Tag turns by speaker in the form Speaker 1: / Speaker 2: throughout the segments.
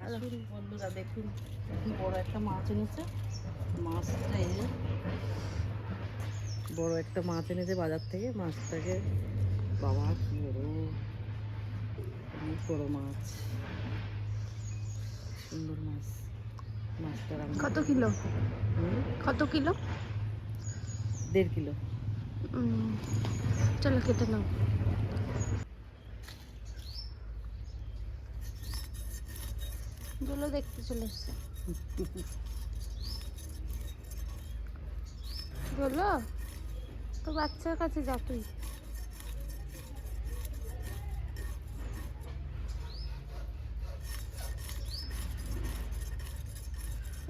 Speaker 1: আসুন বন্ধুরা, দেখুন কি বড় একটা মাছ এনেছে। মাছটা বড় একটা মাছ এনেছে বাজার থেকে। মাছটাকে বাবা কি বড়, অনেক বড় মাছ, সুন্দর মাছ। মাছটা রান্না
Speaker 2: কত
Speaker 1: করবো।
Speaker 2: কিলো? কত কিলো?
Speaker 1: 1.5 কিলো।
Speaker 2: চলো কেটে নাও। গুলো দেখতে চলে এসছে। বলো তো বাচ্চার কাছে যা তুই।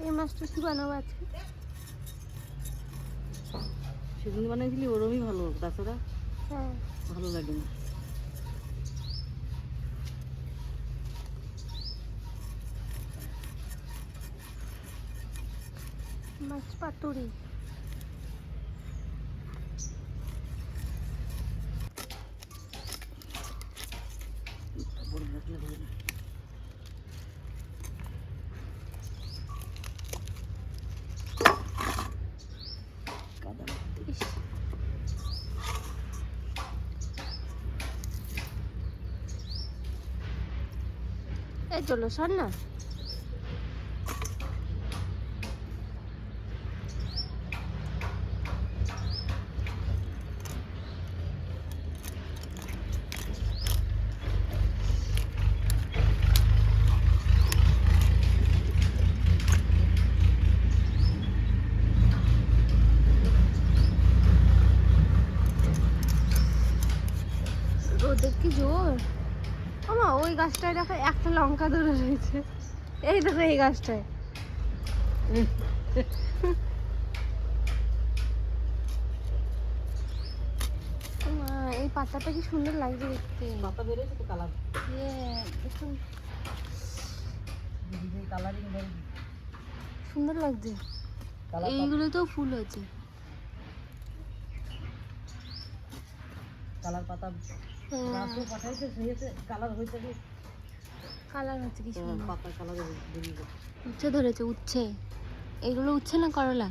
Speaker 2: এই মাছটা কি বানাবো আজকে?
Speaker 1: সেদিন বানিয়েছিলি ওরমই ভালো, তাছাড়া
Speaker 2: হ্যাঁ,
Speaker 1: ভালো লাগে না।
Speaker 2: মাছ পাতুরি।
Speaker 1: বড় রাখলে হবে না। কাদা
Speaker 2: ইস, এই চলো সর না। রোদের কি জোর। আমা ওই গাছটায় দেখো একটা লঙ্কা ধরে রয়েছে। এই দেখো এই গাছটায়। আমা, এই পাতাটা কি সুন্দর লাগছে দেখতে।
Speaker 1: পাতা বেরোয়েছে তো কালার,
Speaker 2: দেখুন
Speaker 1: কালারিং বের।
Speaker 2: সুন্দর লাগছে।
Speaker 1: কালার
Speaker 2: এইগুলো তো ফুল আছে।
Speaker 1: কালার পাতা গাছও পাঠাইছে, সেহেতে কালার হয়েছে কি
Speaker 2: কালার হচ্ছে কি সুন্দর।
Speaker 1: পাতা কালার বেরিয়ে গেছে।
Speaker 2: উচ্ছে ধরেছে, উচ্ছে। এগুলো উচ্ছে না করলা?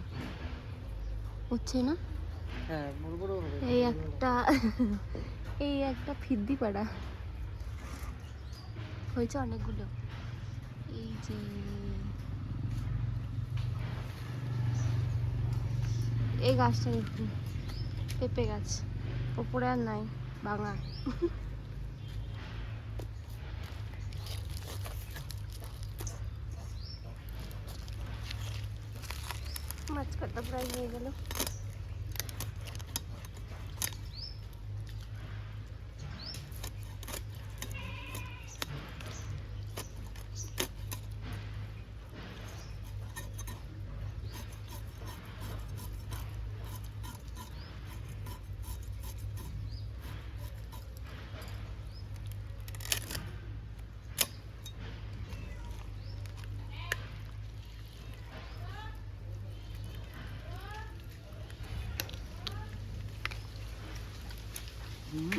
Speaker 2: উচ্ছে না?
Speaker 1: হ্যাঁ, বড় বড় হবে।
Speaker 2: এই একটা এই একটা ফিদ্দি পাড়া হয়েছে অনেকগুলো। এই যে এই গাছটা দেখুন, পেঁপে গাছ। ওপরে আর নাই, ভাঙা। মাছ কাটা প্রায় হয়ে গেল।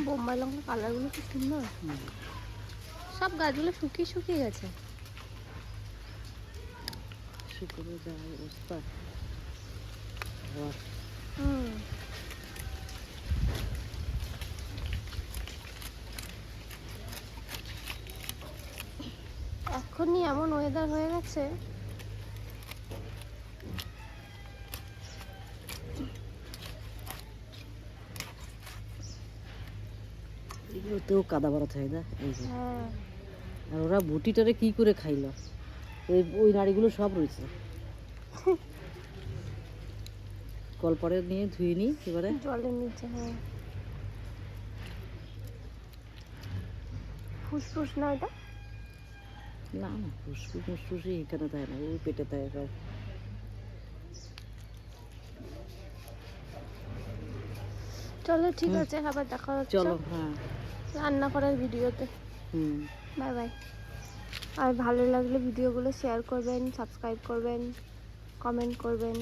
Speaker 2: বোম্বাই লঙ্কার কালারগুলো কি সুন্দর। সব গাছগুলো শুকিয়ে শুকিয়ে গেছে।
Speaker 1: শুকনো যা অবস্থা।
Speaker 2: এখনই এমন ওয়েদার হয়ে গেছে।
Speaker 1: এগুলোতেও কাদা ভরা থাকে না, এই যে।
Speaker 2: হ্যাঁ,
Speaker 1: আর ওরা বটিটারে কি করে খাইলো, ওই ওই নাড়িগুলো সব রয়েছে। কলপারে নিয়ে ধুয়ে নিই এবারে।
Speaker 2: জলের নিচে। হ্যাঁ, ফুসফুস না এটা?
Speaker 1: না না, ফুসফুস মুসফুসি এখানে থাকে না, ওই পেটে থাকে সব।
Speaker 2: চলো ঠিক আছে, আবার দেখা হচ্ছে।
Speaker 1: চলো, হ্যাঁ,
Speaker 2: রান্না করার ভিডিওতে। Bye bye. আর ভালো লাগলে ভিডিওগুলো শেয়ার করবেন, সাবস্ক্রাইব করবেন, কমেন্ট করবেন।